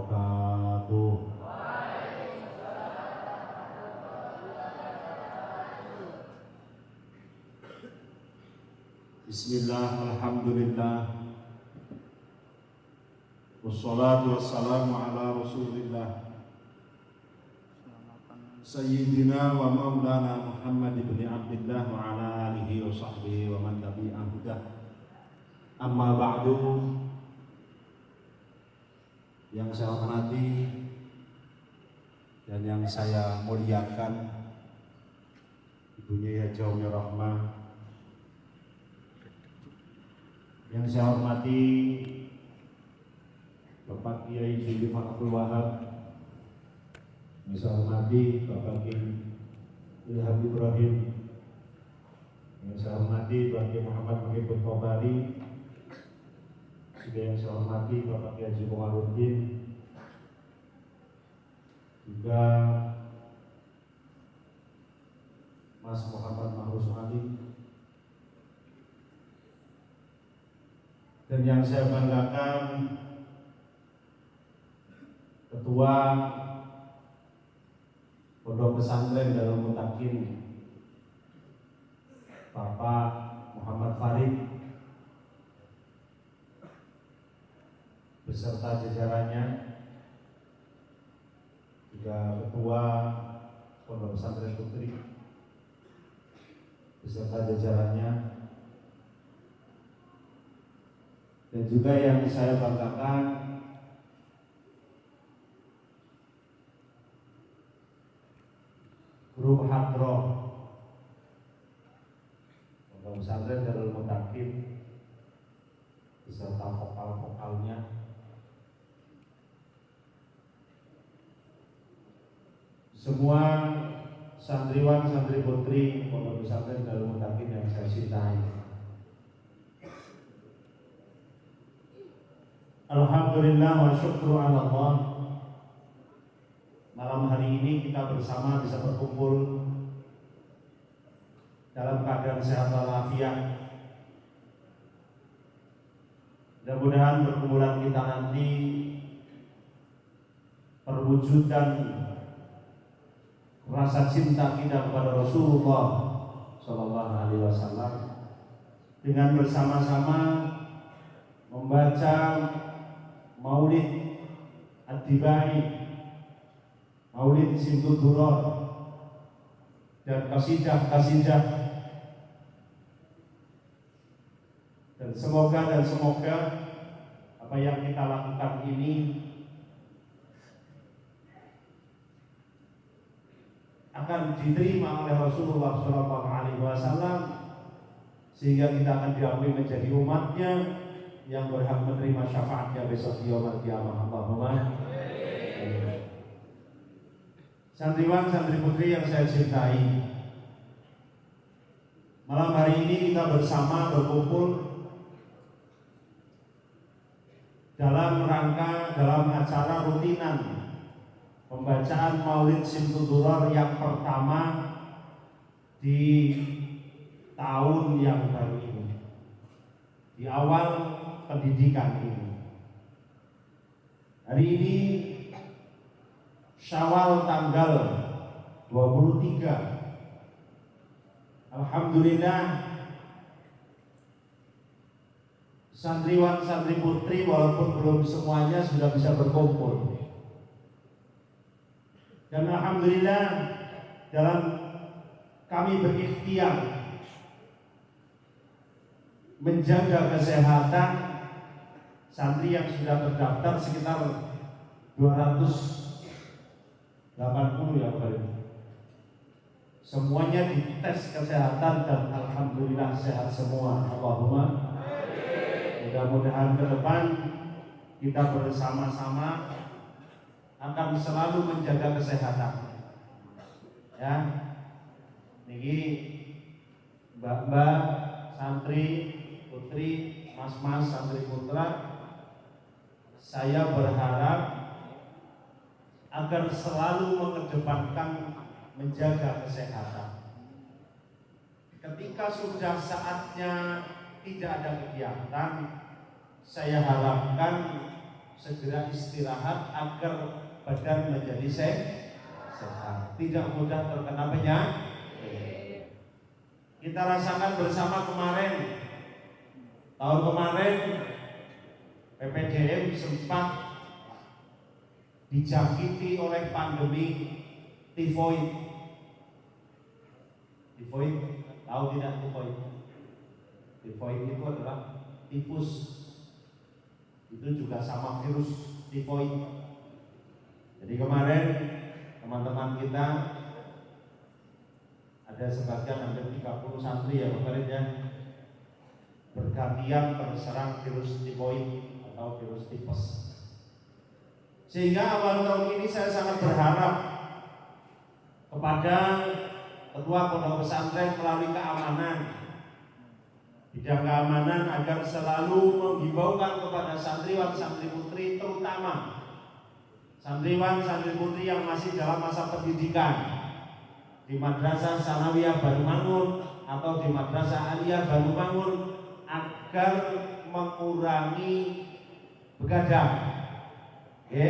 wabarakatuh. Bismillah, alhamdulillah, wassalatu wassalamu ala rasulillah Sayyidina wa maulana Muhammad ibn Abdillah wa ala alihi wa sahbihi wa man tabi'ah hudah. Amma ba'du. Yang saya hormati dan yang saya muliakan Ibunya Haji Ummi Rahmah, yang saya hormati Bapak Kiai Zulkifli Abdul Wahab, yang saya hormati Bapak Kiai Ilham Ibrahim, yang saya hormati Bapak Kiai Muhammad Muhibud Qobari, juga yang saya hormati Bapak Kiai Haji Komarudin, juga Mas Muhammad Mahrus Ali, dan yang saya banggakan Ketua Pondok Pesantren Darul Mutakin Bapak Muhammad Farid beserta jajarannya, juga Ketua Pondok Pesantren Putri beserta jajarannya, dan juga yang saya banggakan grup hadroh Pondok Pesantren Darul Mutakin beserta vokal-vokalnya, semua santriwan santri putri Pondok Pesantren Darul Mutakin yang saya cintai. Alhamdulillah wa syukru ala Allah. Malam hari ini kita bersama bisa berkumpul dalam keadaan sehat walafiat. Mudah-mudahan perkumpulan kita nanti perwujudan rasa cinta kita kepada Rasulullah Shallallahu Alaihi Wasallam dengan bersama-sama membaca Maulid Ad-Dibai, Maulid Simtud Duror, dan kasidah-kasidah, dan semoga apa yang kita lakukan ini akan diterima oleh Rasulullah SAW, sehingga kita akan diakui menjadi umatnya yang berhak menerima syafaatnya besok di yaumul qiyamah. Allahumma. Santriwan santri putri yang saya cintai, malam hari ini kita bersama berkumpul dalam acara rutinan pembacaan Maulid Simtud Duror yang pertama di tahun yang baru ini, di awal pendidikan ini. Hari ini Syawal tanggal 23. Alhamdulillah, santriwan santri putri walaupun belum semuanya sudah bisa berkumpul. Dan alhamdulillah dalam kami berikhtiar menjaga kesehatan santri yang sudah terdaftar sekitar 280 ya Pak. Semuanya dites kesehatan dan alhamdulillah sehat semua. Allahumma. Mudah-mudahan ke depan kita bersama-sama akan selalu menjaga kesehatan. Ya, niki mbak-mbak santri putri, mas-mas santri putra, saya berharap agar selalu mengedepankan menjaga kesehatan. Ketika sudah saatnya tidak ada kegiatan, saya harapkan segera istirahat agar badan menjadi sehat, tidak mudah terkena penyakit. Kita rasakan bersama kemarin, tahun kemarin PPDM sempat dijangkiti oleh pandemi tifoid. Tifoid, tahu tidak tifoid? Tifoid itu adalah tifus. Itu juga sama virus tifoid. Jadi kemarin teman-teman kita ada sebagian hampir 30 santri ya kemarin ya, bergantian terserang virus tifoid atau virus tipes. Sehingga awal tahun ini saya sangat berharap kepada ketua pondok pesantren melalui keamanan, bidang keamanan, agar selalu menghimbaukan kepada santriwan santri putri, terutama santriwan santri putri yang masih dalam masa pendidikan di Madrasah Sanawiyah Banumangun atau di Madrasah Aliyah Banumangun, agar mengurangi begadang. Oke,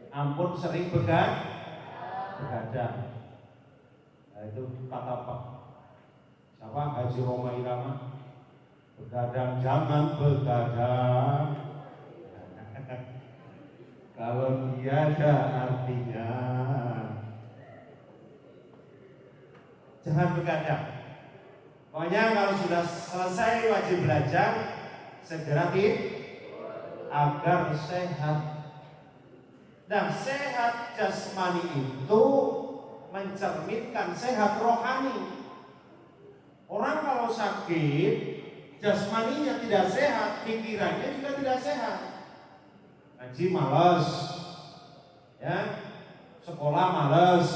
ampun sering begadang. Nah, itu kata Pak siapa, Haji Roma Irama, begadang jangan begadang kalau tiada artinya, jangan begadang. Pokoknya kalau sudah selesai wajib belajar segera agar sehat. Nah, sehat jasmani itu mencerminkan sehat rohani. Orang kalau sakit, jasmaninya tidak sehat, pikirannya juga tidak sehat. Ngaji malas, ya, sekolah malas.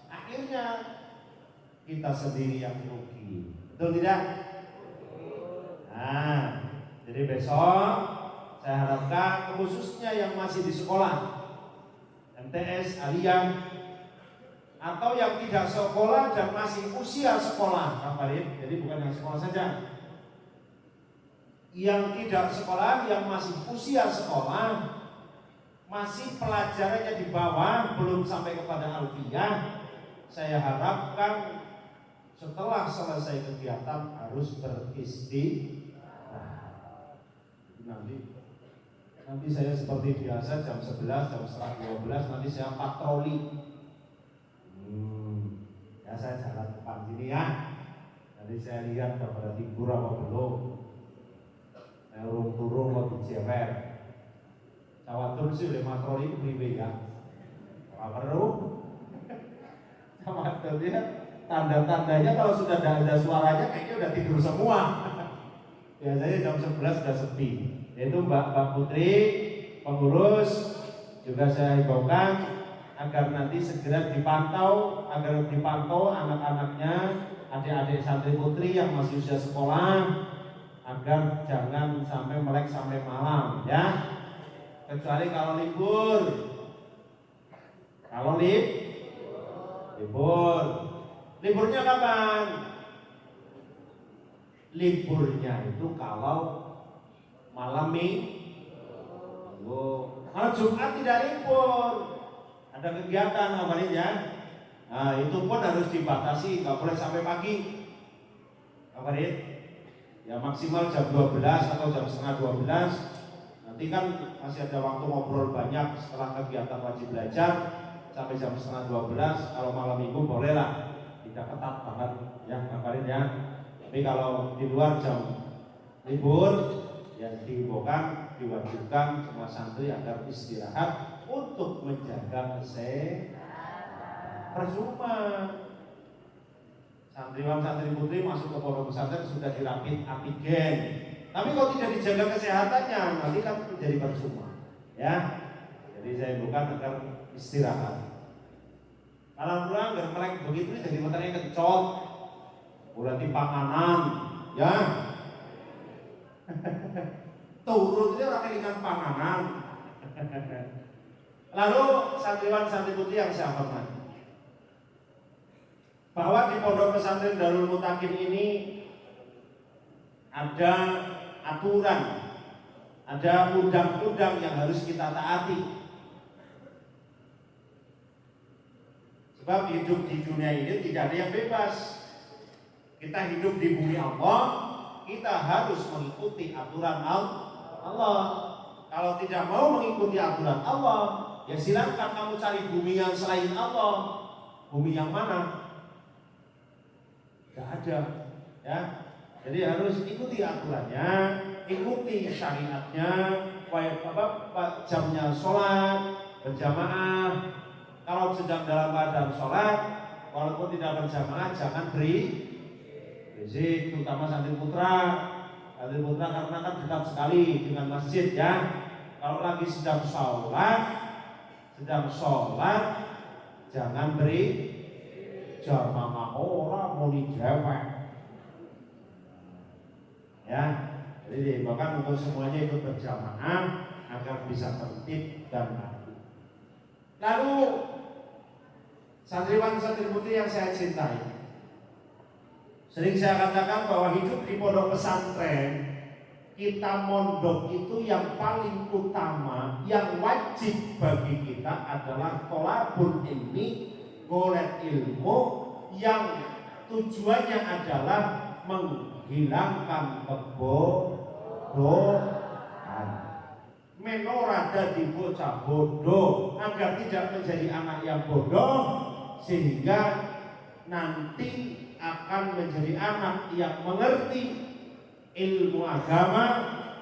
Akhirnya kita sendiri yang rugi. Betul tidak? Nah, jadi besok saya harapkan khususnya yang masih di sekolah, MTS, aliyah, atau yang tidak sekolah dan masih usia sekolah, kabarin. Jadi bukan yang sekolah saja, yang tidak sekolah, yang masih usia sekolah, masih pelajarannya di bawah, belum sampai kepada alfiyah, saya harapkan setelah selesai kegiatan harus beristirahat. Nanti saya seperti biasa jam 11, jam setengah 12 nanti saya patroli. Ya saya jalan depan sini ya. Nanti saya lihat pada tidur apa belum. Turun atau dijewer. Cawatur sih udah patroli priwe ya. Apa perlu? Cawatur dia tanda-tandanya kalau sudah ada suaranya kayaknya udah tidur semua. Biasanya jam 11 sudah sepi. Yaitu Mbak Putri, pengurus, juga saya himbaukan agar nanti segera dipantau, anak-anaknya, adik-adik santri putri yang masih usia sekolah, agar jangan sampai melek sampai malam, ya. Kecuali kalau libur. Kalau libur. Liburnya kapan? Liburnya itu kalau malam minggu. Kalau Jumat tidak libur, ada kegiatan kemarin ya. Nah, itu pun harus dibatasi, nggak boleh sampai pagi. Kemarin ya maksimal jam 12 atau jam setengah 12. Nanti kan masih ada waktu ngobrol banyak setelah kegiatan wajib belajar sampai jam setengah 12. Kalau malam minggu bolehlah, tidak ketat banget ya kemarin ya. Tapi kalau di luar jam libur, yang dihimbaukan, diwajibkan semua santri agar istirahat untuk menjaga kesehatan. Percuma santriwan santri putri masuk ke pondok pesantren sudah dirapit antigen, tapi kalau tidak dijaga kesehatannya nanti kan menjadi percuma, ya. Jadi saya himbaukan agar istirahat. Kalau pulang nggak melek begitu jadi matanya kencot, berarti panganan, ya. Turun itu orang ikan panganan. Lalu santriwan santri putri yang saya hormati, bahwa di pondok pesantren Darul Mutakin ini ada aturan Ada undang-undang yang harus kita taati. Sebab hidup di dunia ini tidak ada yang bebas. Kita hidup di bumi Allah, kita harus mengikuti aturan Allah. Kalau tidak mau mengikuti aturan Allah, ya silakan kamu cari bumi yang selain Allah. Bumi yang mana? Tidak ada, ya. Jadi harus ikuti aturannya, ikuti syariatnya, jamnya sholat berjamaah. Kalau sedang dalam keadaan sholat, walaupun tidak berjamaah, jangan berisik, terutama santri putra. Santri putra karena kan dekat sekali dengan masjid, ya. Kalau lagi sedang sholat, jangan jamaah orang mau dijawab. Ya, jadi bahkan untuk semuanya ikut berjamaah agar bisa tertib dan rapi. Lalu santriwan santri putri yang saya cintai, sering saya katakan bahwa hidup di pondok pesantren, kita mondok itu yang paling utama, yang wajib bagi kita adalah thalabul ilmi, golek ilmu yang tujuannya adalah menghilangkan kebodohan. Menora dadi bocah bodoh agar tidak menjadi anak yang bodoh, sehingga nanti akan menjadi anak yang mengerti ilmu agama,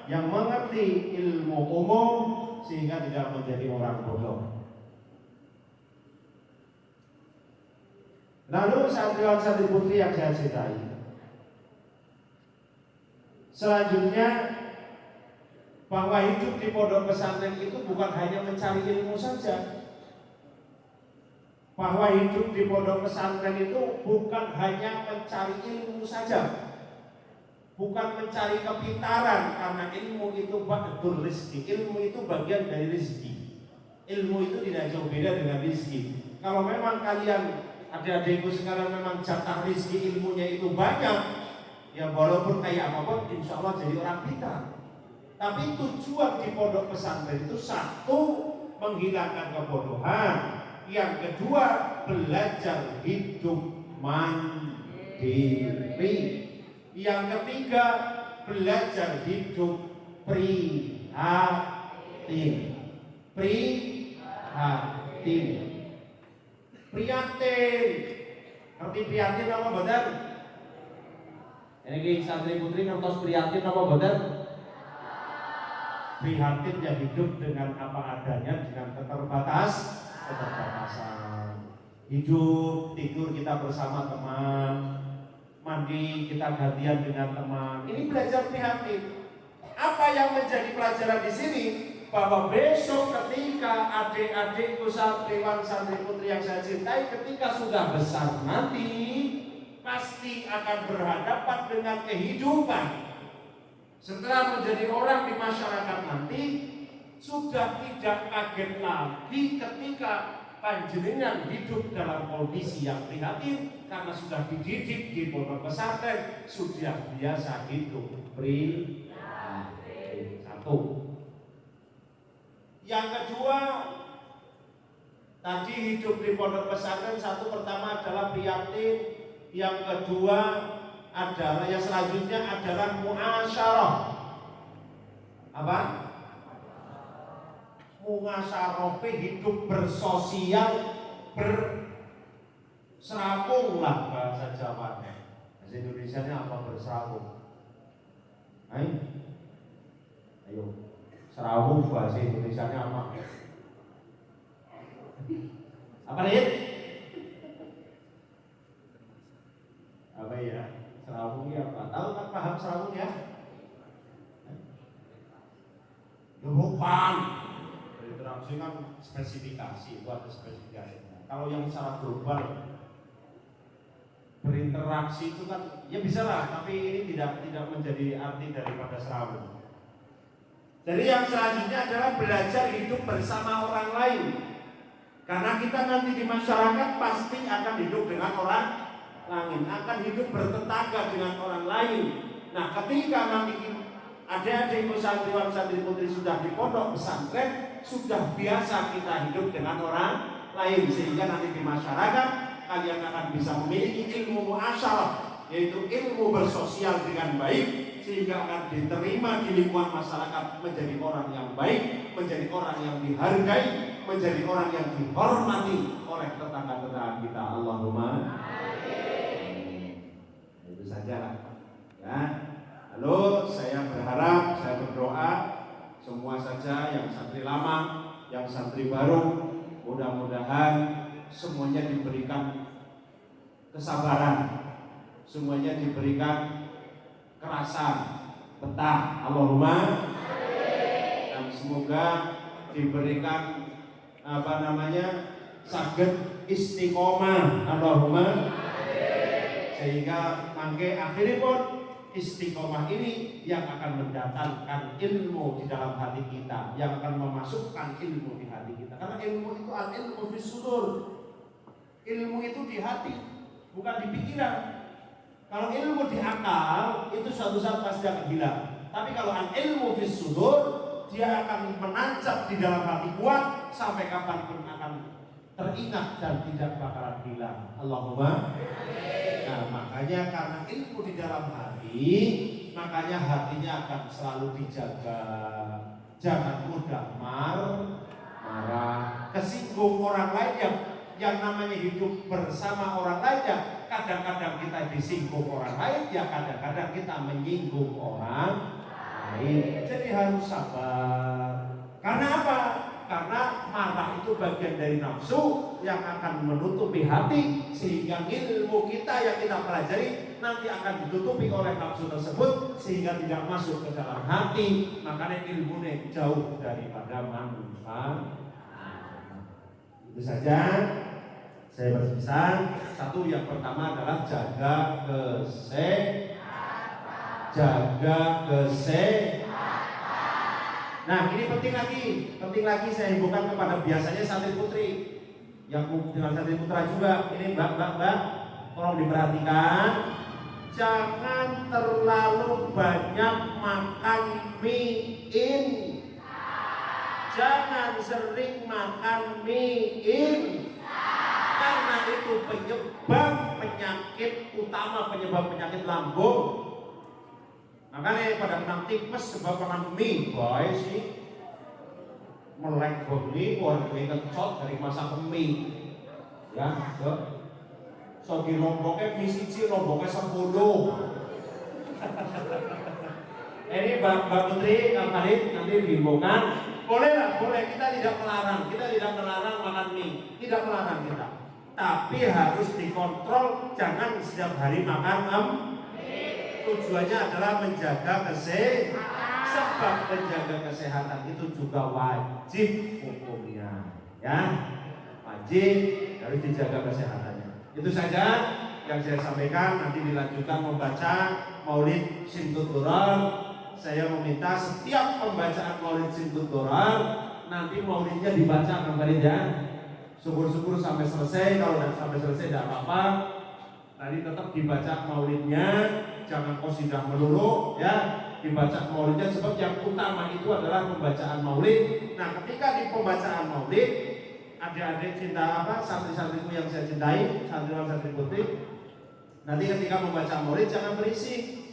yang mengerti ilmu umum, sehingga tidak menjadi orang bodoh. Lalu santriwan santri putri yang saya cintai, selanjutnya bahwa hidup di pondok pesantren itu bukan hanya mencari ilmu saja. Bahwa hidup di pondok pesantren itu bukan hanya mencari ilmu saja, bukan mencari kepintaran, karena ilmu itu ba'dul rizki. Ilmu itu bagian dari rizki. Ilmu itu tidak jauh beda dengan rizki. Kalau memang kalian adik-adikku sekarang memang jatah rizki ilmunya itu banyak, ya walaupun kayak apapun insya Allah jadi orang pintar. Tapi tujuan di pondok pesantren itu satu, menghilangkan kebodohan. Yang kedua, belajar hidup mandiri. Yang ketiga, belajar hidup prihatin. Prihatin. Ngerti prihatin apa benar? Ini santri putri ngertos prihatin apa benar? Prihatin ya hidup dengan apa adanya, dengan keterbatasan. Hidup, tidur kita bersama teman, mandi kita gantian dengan teman. Ini belajar prihatin. Apa yang menjadi pelajaran di sini? Bahwa besok ketika adik-adikku santriwan santri putri yang saya cintai, ketika sudah besar nanti, pasti akan berhadapan dengan kehidupan. Setelah menjadi orang di masyarakat nanti, sudah tidak kaget lagi ketika panjenengan hidup dalam kondisi yang prihatin, karena sudah dididik di pondok pesantren, sudah biasa hidup prihatin. Satu. Yang kedua, tadi hidup di pondok pesantren, satu pertama adalah prihatin, yang kedua adalah, yang selanjutnya adalah muasyarah. Apa? Muasyarah, hidup bersosial, berserabung lah bahasa Jawanya. Bahasa Indonesianya apa berserabung? Ayo, serabung bahasa Indonesianya apa? Apa nih? Apa ya? Serabung ya apa? Tahu kan, paham serabung ya? Bukan. Interaksi kan spesifikasi, itu ada spesifikasinya. Kalau yang secara global berinteraksi itu kan ya bisa lah, tapi ini tidak menjadi arti daripada serabung. Jadi yang selanjutnya adalah belajar hidup bersama orang lain. Karena kita nanti di masyarakat pasti akan hidup dengan orang lain, akan hidup bertetangga dengan orang lain. Nah, ketika nanti adik-adik santriwan santri putri sudah di pondok pesantren, sudah biasa kita hidup dengan orang lain, sehingga nanti di masyarakat kalian akan bisa memiliki ilmu muasyarah, yaitu ilmu bersosial dengan baik, sehingga akan diterima di lingkungan masyarakat menjadi orang yang baik, menjadi orang yang dihargai, menjadi orang yang dihormati oleh tetangga-tetangga kita. Allahumma amin. Itu saja lah ya. Lalu saya berharap, saya berdoa semua saja yang santri lama, yang santri baru, mudah-mudahan semuanya diberikan kesabaran, semuanya diberikan kerasan, betah. Allahumma amin. Dan semoga diberikan saged istiqomah. Allahumma amin. Sehingga mangke akhiripun istiqomah ini yang akan mendatangkan ilmu di dalam hati kita, yang akan memasukkan ilmu di hati kita. Karena ilmu itu al-ilmu fis sudur. Ilmu itu di hati, bukan di pikiran. Kalau ilmu di akal itu suatu saat pasti akan hilang. Tapi kalau al-ilmu fis sudur, dia akan menancap di dalam hati kuat sampai kapanpun akan teringat dan tidak bakalan hilang. Allahumma amin. Nah, makanya karena ilmu di dalam hati, makanya hatinya akan selalu dijaga. Jangan mudah marah, kesinggung orang lain. Yang namanya hidup bersama orang lain, ya kadang-kadang kita disinggung orang lain, ya kadang-kadang kita menyinggung orang lain. Jadi harus sabar. Karena apa? Karena marah itu bagian dari nafsu yang akan menutupi hati, sehingga ilmu kita yang kita pelajari nanti akan ditutupi oleh nafsu tersebut sehingga tidak masuk ke dalam hati. Makanya ilmunya jauh daripada manfaat. Itu saja saya berpesan. Satu, yang pertama adalah jaga kesehatan. Nah, ini penting lagi saya himbukan kepada biasanya santri putri yang dengan santri putra juga. Ini mbak, tolong diperhatikan, jangan terlalu banyak makan mie instan. Jangan sering makan mie instan, karena itu penyebab penyakit utama, penyebab penyakit lambung. Makanya pada kena tipes sebab makan mie, boy sih melek bengi, warnanya kecot dari masak mie, ya, so di lomboknya mie siji, lomboknya 10. Ini Mbak Putri, Kang Farid nanti dihimbaukan, boleh kita tidak melarang makan mie, tidak melarang kita, tapi harus dikontrol, jangan setiap hari makan tujuannya adalah menjaga kesehatan. Sebab menjaga kesehatan itu juga wajib hukumnya, ya, wajib, harus dijaga kesehatannya. Itu saja yang saya sampaikan. Nanti dilanjutkan membaca Maulid Simtud Durar. Saya meminta setiap pembacaan Maulid Simtud Durar nanti maulidnya dibaca kemarin, ya. Syukur-syukur sampai selesai. Kalau tidak sampai selesai tidak apa-apa. Tadi tetap dibaca maulidnya, jangan qasidah melulu, ya. Dibaca maulidnya, sebab yang utama itu adalah pembacaan maulid. Nah, ketika di pembacaan maulid, adik-adik cinta santri-santriku yang saya cintai, santriwan santri putri, nanti ketika membaca maulid jangan berisik,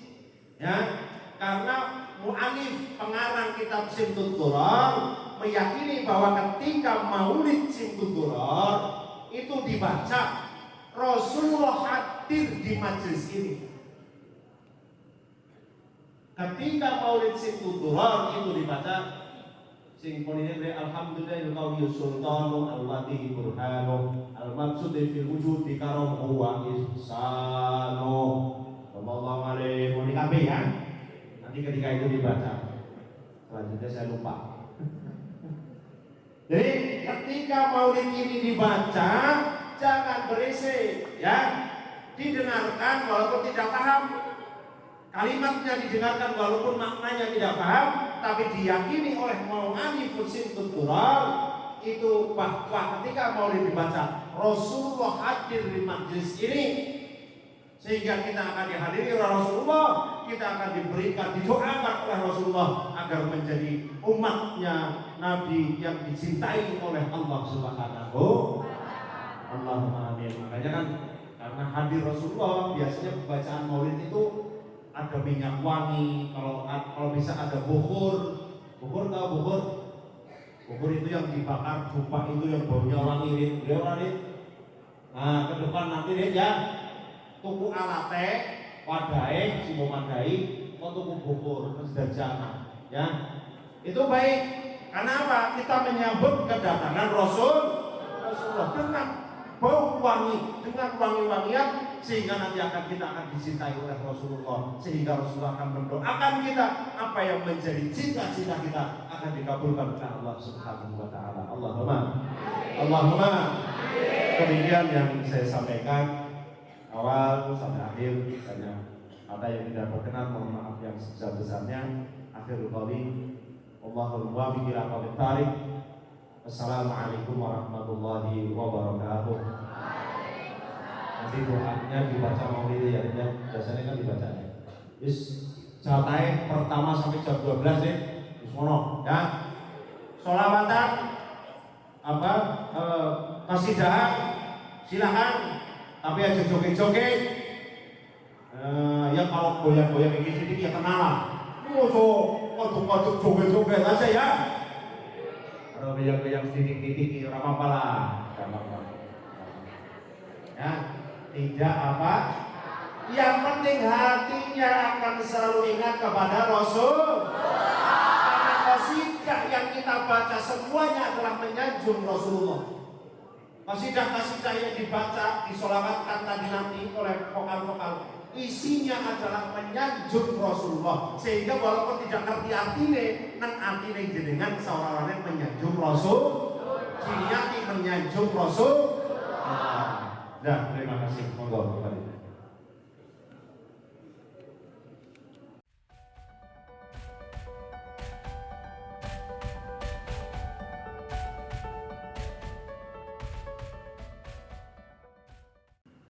ya. Karena mu'alif pengarang kitab Simtud Durar meyakini bahwa ketika maulid Simtud Durar itu dibaca, Rasulullah hadir di majelis ini. Ketika maulid Simtud Durar itu dibaca, sing ponine alhamdulillahil qawiyus sultanu alladhi burhanu al-maqsud fil wujudi karamu wa ihsanu. Sallallahu alaihi wa sallam, ya. Nanti ketika itu dibaca, selanjutnya saya lupa. Jadi ketika maulid ini dibaca, jangan berisik, ya. Didengarkan walaupun tidak paham, kalimatnya didengarkan walaupun maknanya tidak paham, tapi diyakini oleh mu'alif Simtud Durar itu bahwa ketika maulid dibaca, Rasulullah hadir di majelis ini, sehingga kita akan dihadiri oleh Rasulullah, kita akan diberikan, didoakan oleh Rasulullah agar menjadi umatnya Nabi yang dicintai oleh Allah Subhanahu. Allahumma amin. Makanya kan karena hadir Rasulullah, biasanya pembacaan Maulid itu ada minyak wangi, kalau bisa ada bukhur. Bukhur tahu bukhur? Bukhur itu yang dibakar dupa itu yang baunya wangi, Rit. Nah, ke depan nanti deh ya. Tuku alate, wadai, si memadai, mau tuku bukur, jangan, ya. Itu baik. Karena apa? Kita menyambut kedatangan Rasulullah dengan bau wangi, dengan wangi-wangian, sehingga nanti kita akan dicintai oleh Rasulullah, sehingga Rasulullah akan mendoakan kita, apa yang menjadi cita-cita kita akan dikabulkan oleh Allah Subhanahu wa taala. Allahumma. Demikian yang saya sampaikan awal sampai akhir. Banyak kata yang tidak berkenan, mohon maaf yang sebesar-besarnya. Akhirul qauli, wallahul muwaffiq ila aqwamit thariq. Assalamualaikum warahmatullahi wabarakatuh. Nanti doanya dibaca Maulid ya, biasanya kan dibacanya. Wis jatahe pertama sampai jam 12 deh. Wis ngono ya. Sholawatan kasidahan silakan, tapi aja joget-joget. Ya kalau goyang-goyang ini sedikit ya kenalan. Kodok-kodok joget-joget aja ya. Kalau goyang-goyang sedikit-sedikit orang apa lah. Ya, tidak apa. Yang penting hatinya akan selalu ingat kepada Rasul. Karena qasidah yang kita baca semuanya adalah menyanjung Rasulullah. Qasidah-qasidah yang dibaca, disolawatkan tadi nanti oleh vokal-vokal, isinya adalah menyanjung Rasulullah. Sehingga walaupun tidak ngerti artinya, nang artinya jenengan seorang yang menyanjung Rasul, diniati menyanjung Rasul. Nah, terima kasih. Monggo kembali.